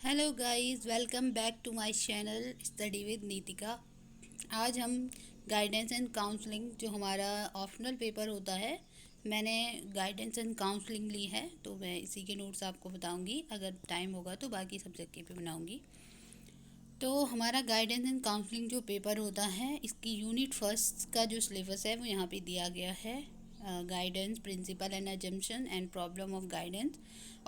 Hello guys, welcome back to my channel study with Nitika. आज हम guidance and counselling जो हमारा ऑप्शनल पेपर होता है, मैंने गाइडेंस एंड काउंसलिंग ली है, तो मैं इसी के नोट्स आपको बताऊंगी। अगर टाइम होगा तो बाकी सब्जेक्ट के भी बनाऊंगी। तो हमारा गाइडेंस एंड काउंसलिंग जो पेपर होता है, इसकी यूनिट फर्स्ट का जो सिलेबस है वो यहाँ पे दिया गया है। Guidance principle and assumption and problem of guidance,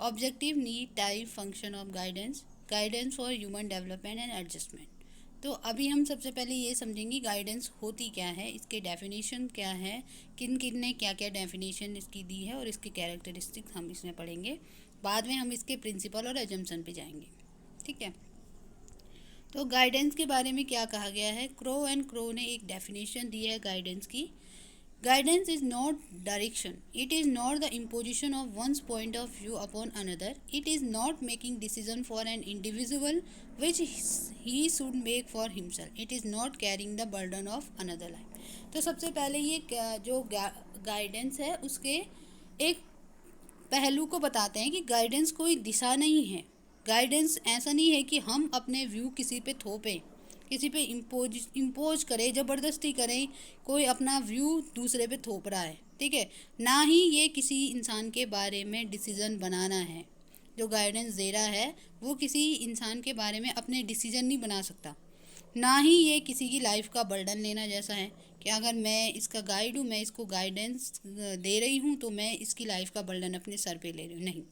objective need type function of guidance, guidance for human development and adjustment. तो अभी हम सबसे पहले ये समझेंगे गाइडेंस होती क्या है, इसके डेफिनेशन क्या है, किन किन ने क्या क्या डेफिनेशन इसकी दी है और इसके कैरेक्टरिस्टिक्स हम इसमें पढ़ेंगे। बाद में हम इसके प्रिंसिपल और एजम्पशन पे जाएंगे। ठीक है। तो गाइडेंस के बारे में क्या कहा गया है, क्रो एंड क्रो ने एक डेफिनेशन दी है गाइडेंस की। Guidance is not direction, it is not the imposition of one's point of view upon another, it is not making decision for an individual which he should make for himself, it is not carrying the burden of another life. तो सबसे पहले ये जो guidance है उसके एक पहलू को बताते हैं कि गाइडेंस कोई दिशा नहीं है। गाइडेंस ऐसा नहीं है कि हम अपने व्यू किसी पे थोपें, किसी पे इम्पोज करें, ज़बरदस्ती करें, कोई अपना व्यू दूसरे पे थोप रहा है। ठीक है। ना ही ये किसी इंसान के बारे में डिसीज़न बनाना है। जो गाइडेंस दे रहा है वो किसी इंसान के बारे में अपने डिसीज़न नहीं बना सकता। ना ही ये किसी की लाइफ का बर्डन लेना जैसा है कि अगर मैं इसका गाइड हूँ, मैं इसको गाइडेंस दे रही हूँ, तो मैं इसकी लाइफ का बर्डन अपने सर पे ले रही हूँ। नहीं।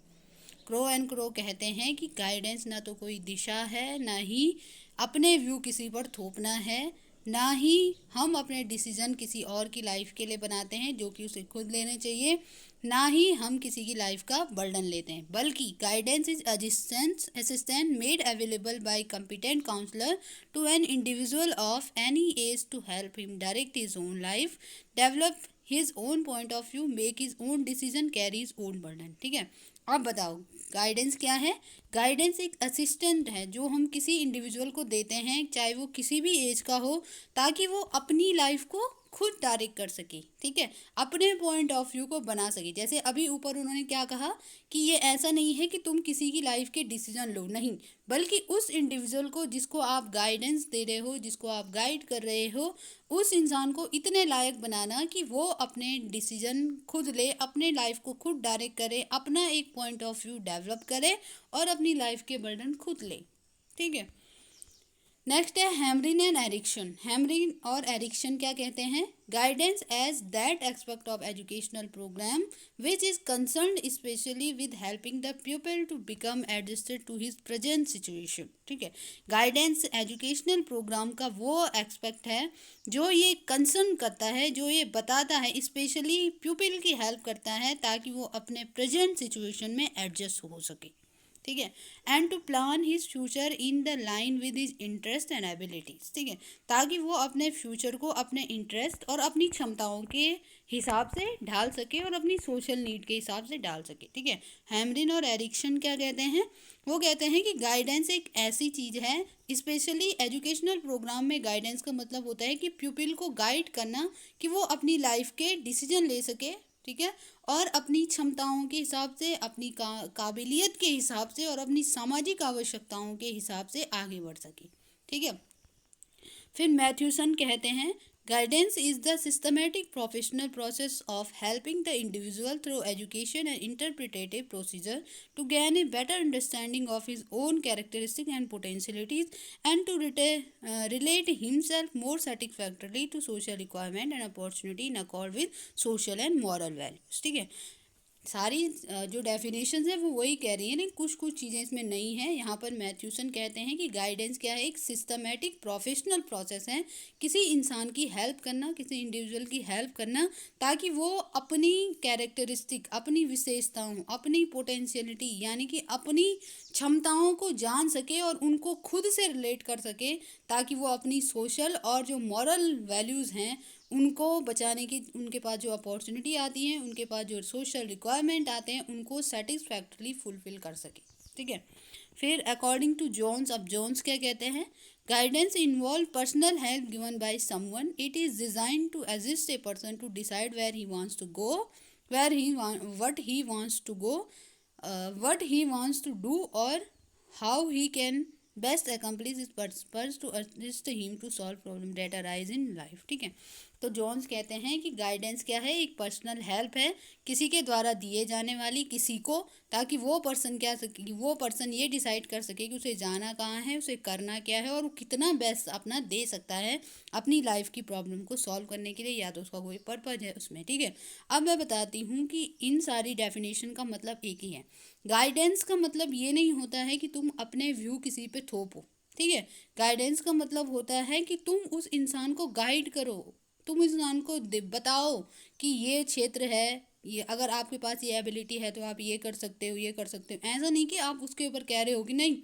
क्रो एंड क्रो कहते हैं कि गाइडेंस ना तो कोई दिशा है, ना ही अपने व्यू किसी पर थोपना है, ना ही हम अपने डिसीजन किसी और की लाइफ के लिए बनाते हैं जो कि उसे खुद लेने चाहिए, ना ही हम किसी की लाइफ का बर्डन लेते हैं। बल्कि guidance is assistance made available by competent counsellor to an individual of any age to help him direct his own life, develop his own point of view, make his own decision, carry his own burden. ठीक है। अब बताओ guidance क्या है। Guidance एक assistant है जो हम किसी इंडिविजुअल को देते हैं, चाहे वो किसी भी एज का हो, ताकि वो अपनी लाइफ को खुद डायरेक्ट कर सके। ठीक है। अपने पॉइंट ऑफ व्यू को बना सके। जैसे अभी ऊपर उन्होंने क्या कहा कि ये ऐसा नहीं है कि तुम किसी की लाइफ के डिसीजन लो, नहीं, बल्कि उस इंडिविजुअल को जिसको आप गाइडेंस दे रहे हो, जिसको आप गाइड कर रहे हो, उस इंसान को इतने लायक बनाना कि वो अपने डिसीजन खुद ले, अपने लाइफ को खुद डायरेक्ट करे, अपना एक पॉइंट ऑफ व्यू डेवलप करे और अपनी लाइफ के बर्डन खुद ले। ठीक है। नेक्स्ट है हैमरिन एंड एरिक्शन। हैमरिन और एरिक्शन क्या कहते हैं, guidance as that aspect of educational programme which is concern specially with helping the people to become adjusted to his present situation. ठीक है। गाइडेंस एजुकेशनल प्रोग्राम का वो एस्पेक्ट है जो ये कंसर्न करता है, जो ये बताता है, स्पेशली पीपल की हेल्प करता है ताकि वो अपने प्रेजेंट सिचुएशन में एडजस्ट हो सके। ठीक है। And to plan his future in the line with his interest and abilities. ठीक है। ताकि वो अपने फ्यूचर को अपने इंटरेस्ट और अपनी क्षमताओं के हिसाब से ढाल सके और अपनी सोशल नीड के हिसाब से डाल सके। ठीक है। हैमरिन और एरिक्सन क्या कहते हैं, वो कहते हैं कि गाइडेंस एक ऐसी चीज़ है, स्पेशली एजुकेशनल प्रोग्राम में गाइडेंस का मतलब होता है कि प्यूपिल को गाइड करना कि वो अपनी लाइफ के डिसीजन ले सके। ठीक है। और अपनी क्षमताओं के हिसाब से, अपनी काबिलियत के हिसाब से और अपनी सामाजिक आवश्यकताओं के हिसाब से आगे बढ़ सके। ठीक है। फिर मैथ्यूसन कहते हैं guidance is the systematic professional process of helping the individual through education and interpretative procedure to gain a better understanding of his own characteristic and potentialities and to relate himself more satisfactorily to social requirement and opportunity in accord with social and moral values। ठीक है। सारी जो definitions है वो वही कह रही है, लेकिन कुछ कुछ चीज़ें इसमें नहीं हैं। यहाँ पर मैथ्यूसन कहते हैं कि गाइडेंस क्या है, एक सिस्टमेटिक प्रोफेशनल प्रोसेस है, किसी इंसान की हेल्प करना, किसी इंडिविजुअल की हेल्प करना, ताकि वो अपनी कैरेक्टरिस्टिक, अपनी विशेषताओं, अपनी पोटेंशियलिटी यानी कि अपनी क्षमताओं को जान सके और उनको खुद से रिलेट कर सके, ताकि वो अपनी सोशल और जो मॉरल वैल्यूज़ हैं उनको बचाने की, उनके पास जो अपॉर्चुनिटी आती है, उनके पास जो सोशल रिक्वायरमेंट आते हैं, उनको सेटिस्फैक्टरली फुलफिल कर सके। ठीक है। फिर अकॉर्डिंग टू जोन्स, अब जोन्स क्या कहते हैं, guidance involve personal help given by someone, it is design to assist a person to decide where he wants to go, where he what he wants to go, what he wants to do और how he can best accomplish his purpose to assist him to solve problem that arise in life। ठीक है, तो Johns कहते हैं कि guidance क्या है, एक पर्सनल हेल्प है किसी के द्वारा दिए जाने वाली किसी को, ताकि वो पर्सन क्या सके, वो पर्सन ये डिसाइड कर सके कि उसे जाना कहाँ है, उसे करना क्या है, और वो कितना बेस्ट अपना दे सकता है अपनी लाइफ की प्रॉब्लम को सॉल्व करने के लिए, या तो उसका कोई पर्पज है उसमें। ठीक है, अब मैं बताती हूँ कि इन सारी डेफिनेशन का मतलब एक ही है। गाइडेंस का मतलब ये नहीं होता है कि तुम अपने व्यू किसी पे थोपो। ठीक है, गाइडेंस का मतलब होता है कि तुम उस इंसान को गाइड करो, तुम इस इंसान को बताओ कि ये क्षेत्र है, ये अगर आपके पास ये एबिलिटी है तो आप ये कर सकते हो, ये कर सकते हो। ऐसा नहीं कि आप उसके ऊपर कह रहे हो कि नहीं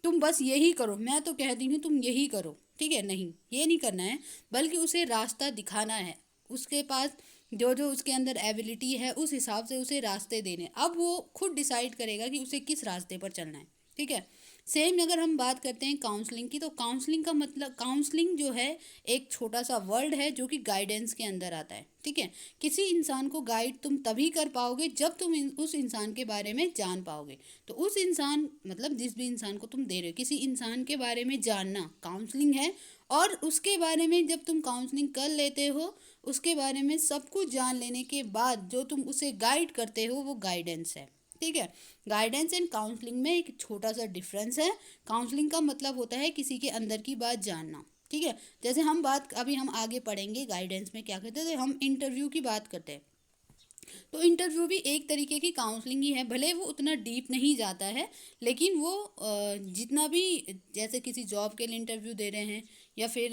तुम बस यही करो, मैं तो कहती हूँ तुम यही करो। ठीक है, नहीं, ये नहीं करना है, बल्कि उसे रास्ता दिखाना है, उसके पास जो जो उसके अंदर एबिलिटी है उस हिसाब से उसे रास्ते देने। अब वो खुद डिसाइड करेगा कि उसे किस रास्ते पर चलना है। ठीक है, सेम अगर हम बात करते हैं काउंसलिंग की, तो काउंसलिंग का मतलब, काउंसलिंग जो है एक छोटा सा वर्ड है जो कि गाइडेंस के अंदर आता है। ठीक है, किसी इंसान को गाइड तुम तभी कर पाओगे जब तुम उस इंसान के बारे में जान पाओगे। तो उस इंसान मतलब जिस भी इंसान को तुम दे रहे हो, किसी इंसान के बारे में जानना काउंसलिंग है। और उसके बारे में जब तुम काउंसलिंग कर लेते हो, उसके बारे में सब कुछ जान लेने के बाद जो तुम उसे गाइड करते हो वो गाइडेंस है। ठीक है, गाइडेंस एंड काउंसलिंग में एक छोटा सा डिफरेंस है। काउंसलिंग का मतलब होता है किसी के अंदर की बात जानना। ठीक है, जैसे हम बात अभी हम आगे पढ़ेंगे गाइडेंस में क्या कहते हैं, तो हम इंटरव्यू की बात करते हैं। तो इंटरव्यू भी एक तरीके की काउंसलिंग ही है, भले वो उतना डीप नहीं जाता है, लेकिन वो जितना भी, जैसे किसी जॉब के लिए इंटरव्यू दे रहे हैं या फिर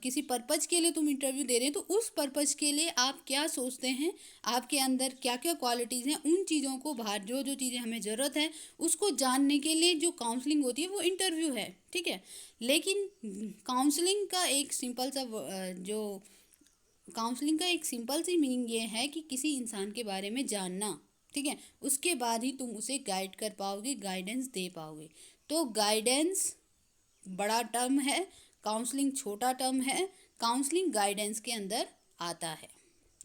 किसी पर्पज़ के लिए तुम इंटरव्यू दे रहे हैं, तो उस पर्पज़ के लिए आप क्या सोचते हैं, आपके अंदर क्या क्या क्वालिटीज़ हैं, उन चीज़ों को बाहर जो जो चीज़ें हमें ज़रूरत है उसको जानने के लिए जो काउंसलिंग होती है वो इंटरव्यू है। ठीक है, लेकिन काउंसलिंग का एक सिंपल सा जो काउंसलिंग का एक सिंपल सी मीनिंग ये है कि किसी इंसान के बारे में जानना। ठीक है, उसके बाद ही तुम उसे गाइड कर पाओगे, गाइडेंस दे पाओगे। तो गाइडेंस बड़ा टर्म है, काउंसलिंग छोटा टर्म है, काउंसलिंग गाइडेंस के अंदर आता है।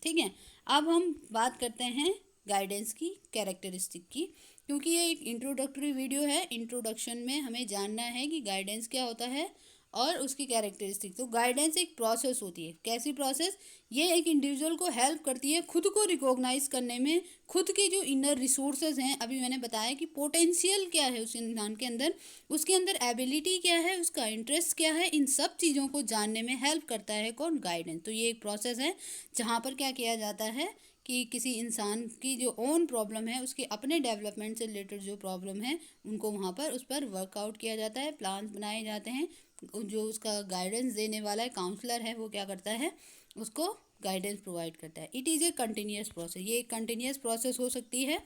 ठीक है, अब हम बात करते हैं गाइडेंस की कैरेक्टरिस्टिक की, क्योंकि ये एक इंट्रोडक्टरी वीडियो है। इंट्रोडक्शन में हमें जानना है कि गाइडेंस क्या होता है और उसकी कैरेक्टरिस्टिक। तो गाइडेंस एक प्रोसेस होती है, कैसी प्रोसेस, ये एक इंडिविजुअल को हेल्प करती है खुद को रिकॉग्नाइज करने में, खुद के जो इनर रिसोर्सेज हैं, अभी मैंने बताया कि पोटेंशियल क्या है उस इंसान के अंदर, उसके अंदर एबिलिटी क्या है, उसका इंटरेस्ट क्या है, इन सब चीज़ों को जानने में हेल्प करता है कौन, गाइडेंस। तो ये एक प्रोसेस है जहाँ पर क्या किया जाता है कि किसी इंसान की जो ओन प्रॉब्लम है, उसके अपने डेवलपमेंट से रिलेटेड जो प्रॉब्लम है, उनको वहाँ पर उस पर वर्कआउट किया जाता है, प्लान्स बनाए जाते हैं। जो उसका गाइडेंस देने वाला है, काउंसलर है, वो क्या करता है, उसको गाइडेंस प्रोवाइड करता है। It is a continuous process, ये एक कंटिन्यूस प्रोसेस हो सकती है,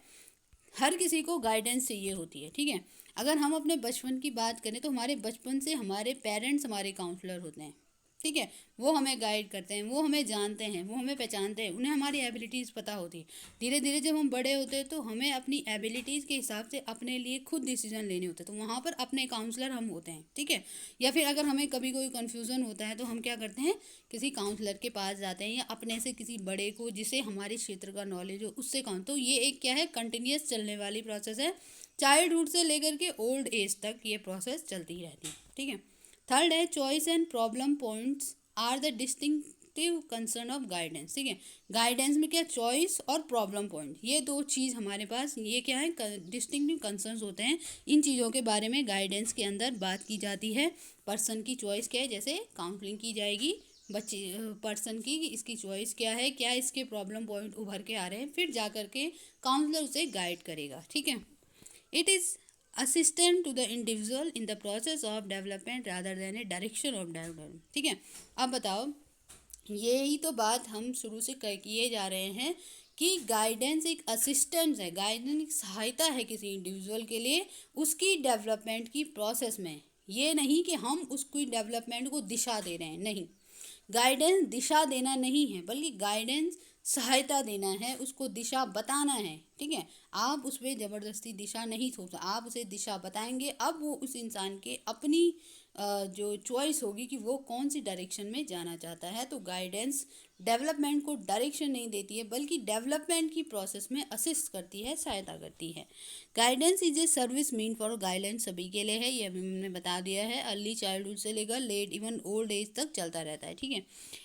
हर किसी को गाइडेंस चाहिए होती है। ठीक है, अगर हम अपने बचपन की बात करें तो हमारे बचपन से हमारे पेरेंट्स हमारे काउंसलर होते हैं। ठीक है, वो हमें गाइड करते हैं, वो हमें जानते हैं, वो हमें पहचानते हैं, उन्हें हमारी एबिलिटीज़ पता होती है। धीरे धीरे जब हम बड़े होते हैं तो हमें अपनी एबिलिटीज़ के हिसाब से अपने लिए खुद डिसीजन लेने होते हैं, तो वहाँ पर अपने काउंसलर हम होते हैं। ठीक है, या फिर अगर हमें कभी कोई कन्फ्यूज़न होता है तो हम क्या करते हैं, किसी काउंसलर के पास जाते हैं या अपने से किसी बड़े को जिसे हमारे क्षेत्र का नॉलेज हो उससे तो ये एक क्या है, कंटिन्यूस चलने वाली प्रोसेस है। चाइल्डहुड से लेकर के ओल्ड एज तक ये प्रोसेस चलती रहती है। ठीक है, थर्ड है choice and problem points are the distinctive concern of guidance. ठीक है, गाइडेंस में क्या, चॉइस और प्रॉब्लम पॉइंट, ये दो चीज़ हमारे पास, ये क्या है, डिस्टिंक्टिव कंसर्न्स होते हैं। इन चीज़ों के बारे में गाइडेंस के अंदर बात की जाती है। पर्सन की चॉइस क्या है, जैसे काउंसलिंग की जाएगी बच्चे पर्सन की, इसकी चॉइस क्या है, क्या इसके प्रॉब्लम पॉइंट उभर के आ रहे हैं, फिर जा कर के काउंसलर उसे गाइड करेगा। ठीक है, it is assistance to the individual in the process of development rather than a direction of development. ठीक है, अब बताओ, यही तो बात हम शुरू से किए जा रहे हैं कि गाइडेंस एक असिस्टेंस है, गाइडेंस एक सहायता है किसी इंडिविजुअल के लिए उसकी डेवलपमेंट की प्रोसेस में। ये नहीं कि हम उसकी डेवलपमेंट को दिशा दे रहे हैं, नहीं, गाइडेंस दिशा देना नहीं है, बल्कि गाइडेंस सहायता देना है, उसको दिशा बताना है, ठीक है। आप उस पर ज़बरदस्ती दिशा नहीं थोप, आप उसे दिशा बताएंगे। अब वो उस इंसान के अपनी जो चॉइस होगी कि वो कौन सी डायरेक्शन में जाना चाहता है। तो गाइडेंस डेवलपमेंट को डायरेक्शन नहीं देती है, बल्कि डेवलपमेंट की प्रोसेस में असिस्ट करती है, सहायता करती है। Guidance is a service mean for guidance सभी के लिए है, ये अभी हमने बता दिया है। अर्ली चाइल्डहुड से लेकर लेट इवन ओल्ड एज तक चलता रहता है, ठीक है।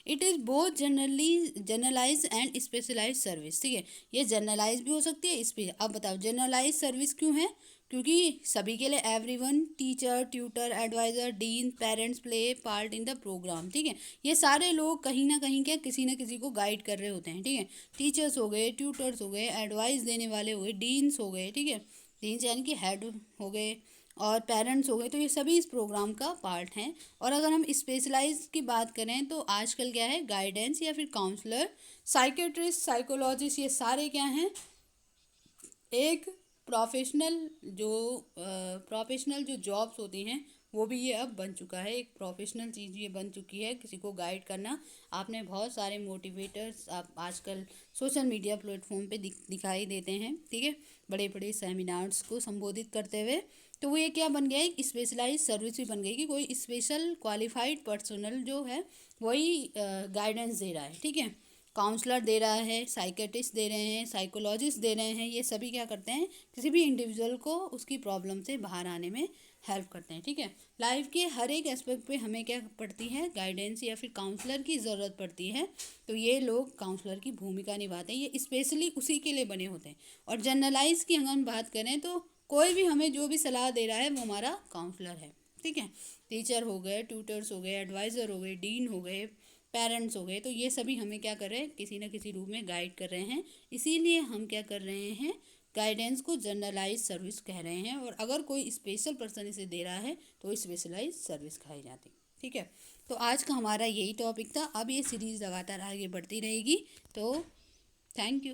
It is both generalise and specialise service, ठीक है। ये जनरलाइज भी हो सकती है, इस पर अब बताओ जनरलाइज सर्विस क्यों है? क्योंकि सभी के लिए, everyone, teacher, tutor, adviser, dean, parents play part in the programme, ठीक है। ये सारे लोग कहीं ना कहीं क्या किसी न किसी को गाइड कर रहे होते हैं, ठीक है। टीचर्स हो गए, ट्यूटर्स हो गए, एडवाइस देने वाले हो गए, डीन्स हो गए, ठीक है। डीन्स यानी कि हेड हो गए, और पेरेंट्स हो गए। तो ये सभी इस प्रोग्राम का पार्ट हैं। और अगर हम स्पेशलाइज की बात करें तो आजकल क्या है, गाइडेंस या फिर काउंसलर, साइकेट्रिस्ट, साइकोलॉजिस्ट, ये सारे क्या हैं, एक प्रोफेशनल जो जॉब्स होती हैं वो भी ये अब बन चुका है, एक प्रोफेशनल चीज़ ये बन चुकी है, किसी को गाइड करना। आपने बहुत सारे मोटिवेटर्स आप आजकल सोशल मीडिया प्लेटफॉर्म पे दिखाई देते हैं, ठीक है, बड़े बड़े सेमिनार्स को संबोधित करते हुए। तो वो ये क्या बन गया है, एक स्पेशलाइज सर्विस भी बन गई कि कोई स्पेशल क्वालिफाइड पर्सनल जो है वही गाइडेंस दे रहा है, ठीक है। काउंसलर दे रहा है, साइकेट्रिस्ट दे रहे हैं, साइकोलॉजिस्ट दे रहे हैं। ये सभी क्या करते हैं, किसी भी इंडिविजुअल को उसकी प्रॉब्लम से बाहर आने में हेल्प करते हैं, ठीक है। लाइफ के हर एक एस्पेक्ट पे हमें क्या पड़ती है, गाइडेंस या फिर काउंसलर की ज़रूरत पड़ती है। तो ये लोग काउंसलर की भूमिका निभाते हैं, ये स्पेशली उसी के लिए बने होते हैं। और जनरलाइज की अगर हम बात करें तो कोई भी हमें जो भी सलाह दे रहा है वो हमारा काउंसलर है, ठीक है। टीचर हो गए, ट्यूटर्स हो गए, एडवाइज़र हो गए, डीन हो गए, पेरेंट्स हो गए। तो ये सभी हमें क्या कर रहे हैं, किसी न किसी रूप में गाइड कर रहे हैं। इसीलिए हम क्या कर रहे हैं, गाइडेंस को जनरलाइज सर्विस कह रहे हैं। और अगर कोई स्पेशल पर्सन इसे दे रहा है तो स्पेशलाइज सर्विस कही जाती, ठीक है। तो आज का हमारा यही टॉपिक था। अब ये सीरीज़ लगातार आगे बढ़ती रहेगी। तो थैंक यू।